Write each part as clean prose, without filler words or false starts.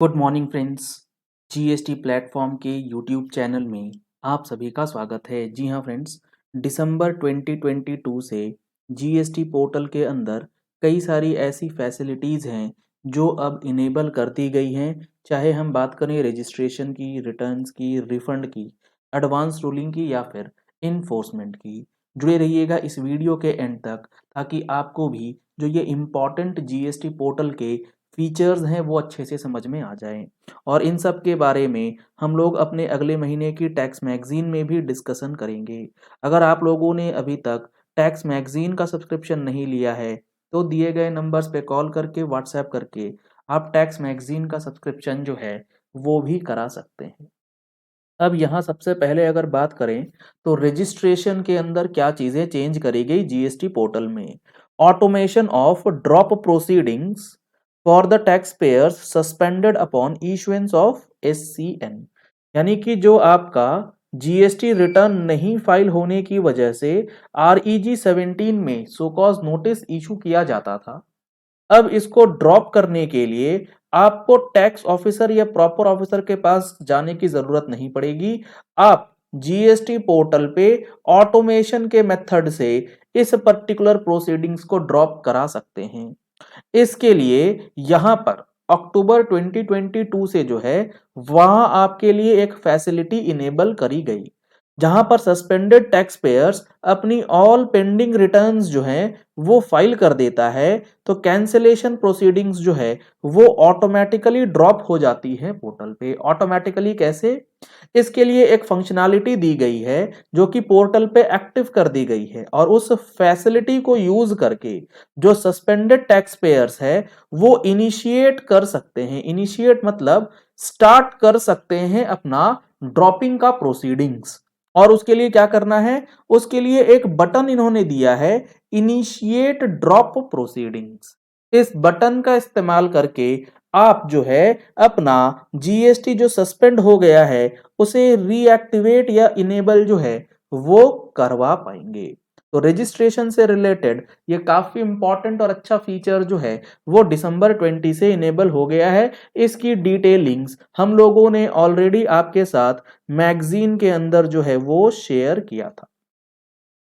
Good morning friends. GST platform के YouTube channel में आप सभी का स्वागत है। जी हाँ फ्रेंड्स, दिसंबर 2022 से जीएसटी पोर्टल के अंदर कई सारी ऐसी फैसिलिटीज़ हैं जो अब इनेबल कर दी गई हैं। चाहे हम बात करें रजिस्ट्रेशन की, रिटर्न्स की, रिफंड की, एडवांस रूलिंग की या फिर इन्फोर्समेंट की। जुड़े रहिएगा इस वीडियो के एंड तक ताकि आपको भी जो ये इम्पॉर्टेंट जीएसटी पोर्टल के फीचर्स हैं वो अच्छे से समझ में आ जाएं। और इन सब के बारे में हम लोग अपने अगले महीने की टैक्स मैगजीन में भी डिस्कशन करेंगे। अगर आप लोगों ने अभी तक टैक्स मैगजीन का सब्सक्रिप्शन नहीं लिया है तो दिए गए नंबर्स पे कॉल करके व्हाट्सएप करके आप टैक्स मैगजीन का सब्सक्रिप्शन जो है वो भी करा सकते हैं। अब यहाँ सबसे पहले अगर बात करें तो रजिस्ट्रेशन के अंदर क्या चीज़ें चेंज करी गई जीएसटी पोर्टल में। Automation of drop proceedings for the tax payers suspended upon issuance of SCN, यानी कि जो आपका जीएसटी रिटर्न नहीं फाइल होने की वजह से आरईजी 17 में सो कॉज नोटिस इशू किया जाता था, अब इसको ड्रॉप करने के लिए आपको टैक्स ऑफिसर या प्रॉपर ऑफिसर के पास जाने की जरूरत नहीं पड़ेगी। आप जीएसटी पोर्टल पे ऑटोमेशन के मेथड से इस पर्टिकुलर प्रोसीडिंग्स को ड्रॉप करा सकते हैं। इसके लिए यहां पर अक्टूबर 2022 से जो है वहां आपके लिए एक फैसिलिटी इनेबल करी गई जहां पर सस्पेंडेड टैक्स पेयर्स अपनी ऑल पेंडिंग रिटर्न्स जो हैं वो फाइल कर देता है तो कैंसिलेशन प्रोसीडिंग्स जो है वो ऑटोमेटिकली ड्रॉप हो जाती है पोर्टल पे। ऑटोमेटिकली कैसे? इसके लिए एक फंक्शनैलिटी दी गई है जो कि पोर्टल पे एक्टिव कर दी गई है और उस फैसिलिटी को यूज करके जो सस्पेंडेड टैक्स पेयर्स है वो इनिशिएट कर सकते हैं। इनिशिएट मतलब स्टार्ट कर सकते हैं अपना ड्रॉपिंग का प्रोसीडिंग्स। और उसके लिए क्या करना है? उसके लिए एक बटन इन्होंने दिया है, इनिशिएट ड्रॉप प्रोसीडिंग्स। इस बटन का इस्तेमाल करके आप जो है अपना जीएसटी जो सस्पेंड हो गया है उसे रीएक्टिवेट या इनेबल जो है वो करवा पाएंगे। तो रजिस्ट्रेशन से रिलेटेड ये काफी इंपॉर्टेंट और अच्छा फीचर जो है वो दिसंबर 20 से इनेबल हो गया है। इसकी डिटेलिंग्स हम लोगों ने ऑलरेडी आपके साथ मैगजीन के अंदर जो है वो शेयर किया था।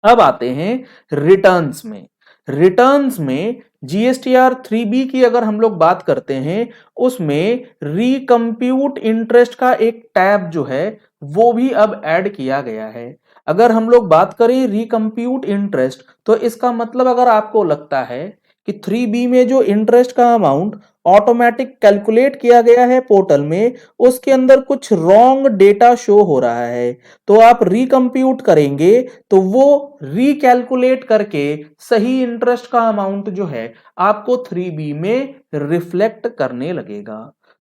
अब आते हैं रिटर्न्स में। रिटर्न्स में जीएसटीआर 3B की अगर हम लोग बात करते हैं उसमें रिकम्प्यूट इंटरेस्ट का एक टैब जो है वो भी अब ऐड किया गया है। अगर हम लोग बात करें रिकम्प्यूट इंटरेस्ट तो इसका मतलब अगर आपको लगता है कि 3B में जो इंटरेस्ट का अमाउंट ऑटोमेटिक कैलकुलेट किया गया है पोर्टल में उसके अंदर कुछ रॉन्ग डेटा शो हो रहा है तो आप रिकम्प्यूट करेंगे तो वो रिकैलकुलेट करके सही इंटरेस्ट का अमाउंट जो है आपको 3B में रिफ्लेक्ट करने लगेगा।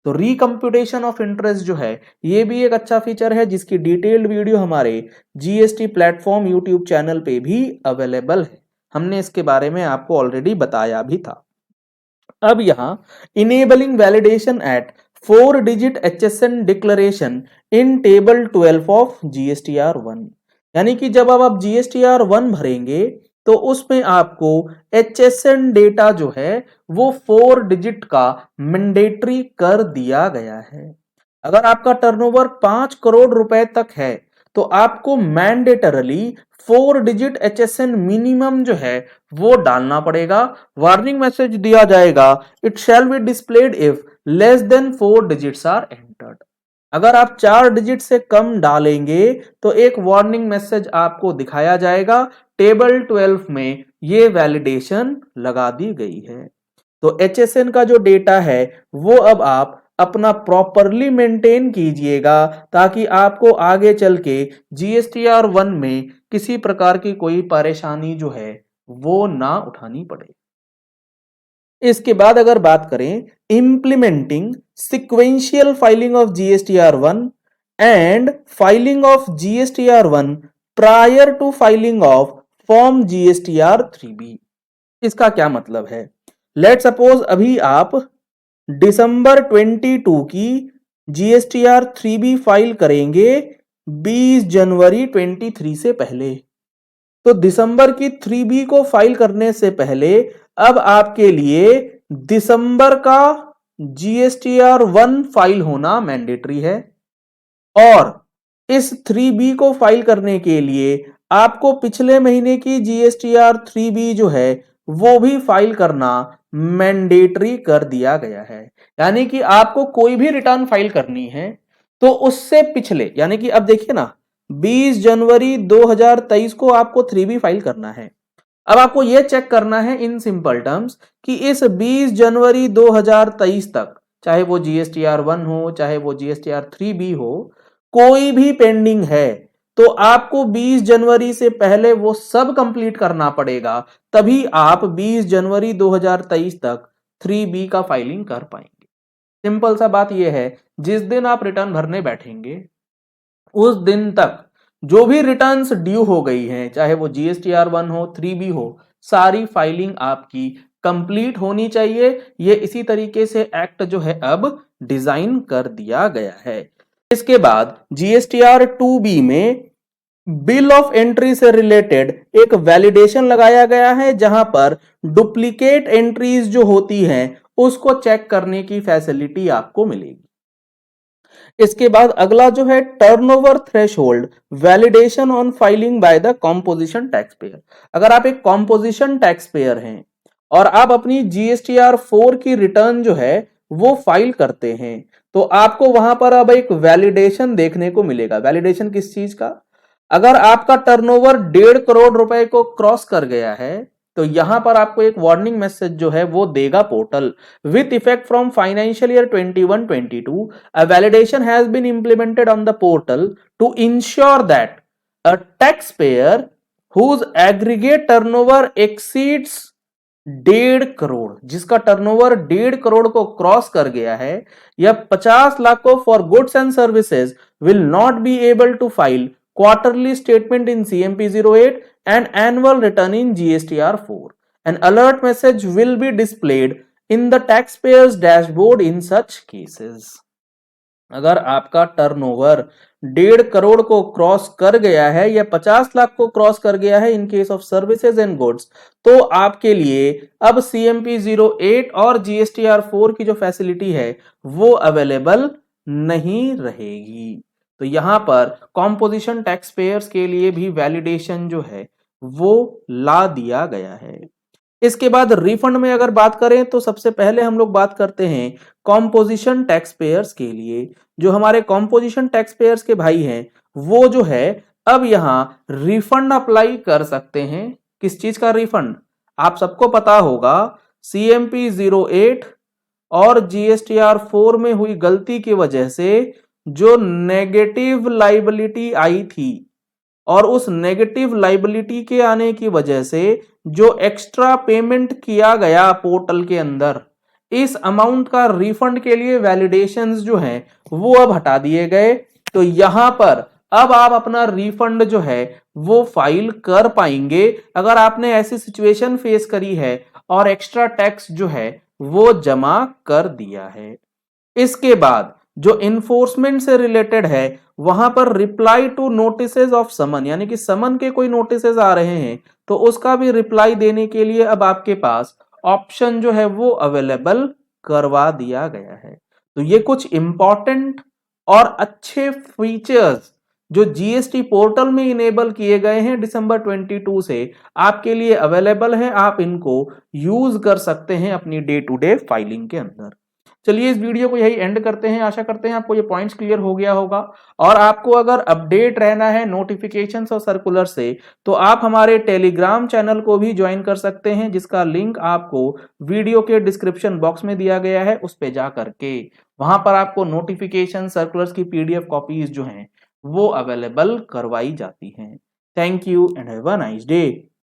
तो रिकम्प्यूटेशन ऑफ इंटरेस्ट जो है ये भी एक अच्छा फीचर है जिसकी डिटेल्ड वीडियो हमारे जीएसटी प्लेटफॉर्म यूट्यूब चैनल पे भी अवेलेबल है। हमने इसके बारे में आपको ऑलरेडी बताया भी था। अब यहां enabling validation at 4 digit HSN declaration in table 12 of GSTR 1, यानी कि जब अब आप जीएसटीआर 1 भरेंगे तो उसमें आपको एचएसएन डेटा जो है वो 4 डिजिट का मैंडेटरी कर दिया गया है। अगर आपका टर्नओवर 5 करोड़ रुपए तक है तो आपको मैंडेटरली 4 डिजिट एचएसएन मिनिमम जो है वो डालना पड़ेगा। वार्निंग मैसेज दिया जाएगा, it shall be displayed if less than 4 digits are entered. अगर आप 4 डिजिट से कम डालेंगे तो एक वार्निंग मैसेज आपको दिखाया जाएगा। टेबल 12 में ये वैलिडेशन लगा दी गई है। तो एचएसएन का जो डेटा है वो अब आप अपना प्रॉपरली मेंटेन कीजिएगा ताकि आपको आगे चल के जीएसटीआर 1 में किसी प्रकार की कोई परेशानी जो है वो ना उठानी पड़े। इसके बाद अगर बात करें implementing sequential filing of GSTR 1 and filing of GSTR 1 prior to filing of form GSTR 3B। इसका क्या मतलब है? लेट सपोज अभी आप दिसंबर 22 की जीएसटीआर 3B फाइल करेंगे 20 जनवरी 23 से पहले, तो दिसंबर की 3B को फाइल करने से पहले अब आपके लिए दिसंबर का GSTR 1 फाइल होना मैंडेटरी है और इस 3B को फाइल करने के लिए आपको पिछले महीने की GSTR 3B जो है वो भी फाइल करना मैंडेटरी कर दिया गया है। यानी कि आपको कोई भी रिटर्न फाइल करनी है तो उससे पिछले, यानी कि अब देखिए ना, 20 जनवरी 2023 को आपको 3B फाइल करना है। अब आपको यह चेक करना है इन सिंपल टर्म्स कि इस 20 जनवरी 2023 तक, चाहे वो GSTR 1 हो चाहे वो GSTR 3B हो, कोई भी पेंडिंग है तो आपको 20 जनवरी से पहले वो सब कंप्लीट करना पड़ेगा, तभी आप 20 जनवरी 2023 तक 3B का फाइलिंग कर पाएंगे। सिंपल सा बात यह है, जिस दिन आप रिटर्न भरने बैठेंगे उस दिन तक जो भी रिटर्न्स ड्यू हो गई हैं, चाहे वो GSTR 1 हो 3B हो, सारी फाइलिंग आपकी कंप्लीट होनी चाहिए। ये इसी तरीके से एक्ट जो है अब डिजाइन कर दिया गया है। इसके बाद GSTR 2B में बिल ऑफ एंट्री से रिलेटेड एक वैलिडेशन लगाया गया है, जहां पर डुप्लीकेट एंट्रीज जो होती हैं उसको चेक करने की फैसिलिटी आपको मिलेगी। इसके बाद अगला जो है turnover threshold validation on filing by the composition tax payer. अगर आप एक कॉम्पोजिशन टैक्स पेयर हैं और आप अपनी GSTR 4 की रिटर्न जो है वो फाइल करते हैं तो आपको वहां पर अब एक वैलिडेशन देखने को मिलेगा। वैलिडेशन किस चीज का? अगर आपका टर्नओवर 1.5 करोड़ रुपए को क्रॉस कर गया है तो यहां पर आपको एक वार्निंग मैसेज जो है वो देगा portal, with effect from financial year 21-22 a validation has been implemented on the portal to ensure that a taxpayer whose aggregate turnover exceeds 1.5 crore, जिसका टर्नओवर 1.5 करोड़ को क्रॉस कर गया है, या 50 लाख को for goods and services will not be able to file quarterly statement in CMP 08 and annual return in GSTR 4. An alert message will be displayed in the taxpayer's dashboard in such cases. अगर आपका turnover 1.5 crore को cross कर गया है या 50 लाख को cross कर गया है in case of services and goods, तो आपके लिए अब CMP 08 और GSTR 4 की जो फैसिलिटी है वो अवेलेबल नहीं रहेगी। तो यहां पर कॉम्पोजिशन टैक्स पेयर्स के लिए भी वैलिडेशन जो है वो ला दिया गया है। इसके बाद रिफंड में अगर बात करें तो सबसे पहले हम लोग बात करते हैं कॉम्पोजिशन टैक्स पेयर्स के लिए। जो हमारे कॉम्पोजिशन टैक्स पेयर्स के भाई हैं वो जो है अब यहां रिफंड अप्लाई कर सकते हैं। किस चीज का रिफंड? आप सबको पता होगा CMP 08 और GSTR 4 में हुई गलती की वजह से जो नेगेटिव लाइबिलिटी आई थी और उस नेगेटिव लाइबिलिटी के आने की वजह से जो एक्स्ट्रा पेमेंट किया गया पोर्टल के अंदर, इस अमाउंट का रिफंड के लिए वैलिडेशंस जो हैं वो अब हटा दिए गए। तो यहां पर अब आप अपना रिफंड जो है वो फाइल कर पाएंगे अगर आपने ऐसी सिचुएशन फेस करी है और एक्स्ट्रा टैक्स जो है वो जमा कर दिया है। इसके बाद जो इन्फोर्समेंट से रिलेटेड है वहां पर रिप्लाई टू नोटिसेज ऑफ समन, यानी कि समन के कोई नोटिसेज आ रहे हैं तो उसका भी रिप्लाई देने के लिए अब आपके पास ऑप्शन जो है वो अवेलेबल करवा दिया गया है। तो ये कुछ इंपॉर्टेंट और अच्छे फीचर्स जो GST पोर्टल में इनेबल किए गए हैं दिसंबर 22 से आपके लिए अवेलेबल है। आप इनको यूज कर सकते हैं अपनी डे टू डे फाइलिंग के अंदर। चलिए इस वीडियो को यही एंड करते हैं। आशा करते हैं आपको ये पॉइंट्स क्लियर हो गया होगा और आपको अगर अपडेट रहना है नोटिफिकेशंस और सर्कुलर से तो आप हमारे टेलीग्राम चैनल को भी ज्वाइन कर सकते हैं, जिसका लिंक आपको वीडियो के डिस्क्रिप्शन बॉक्स में दिया गया है। उस पे जा करके वहां पर आपको नोटिफिकेशन सर्कुलर्स की PDF कॉपीज जो हैं वो अवेलेबल करवाई जाती हैं। Thank you and have a nice day.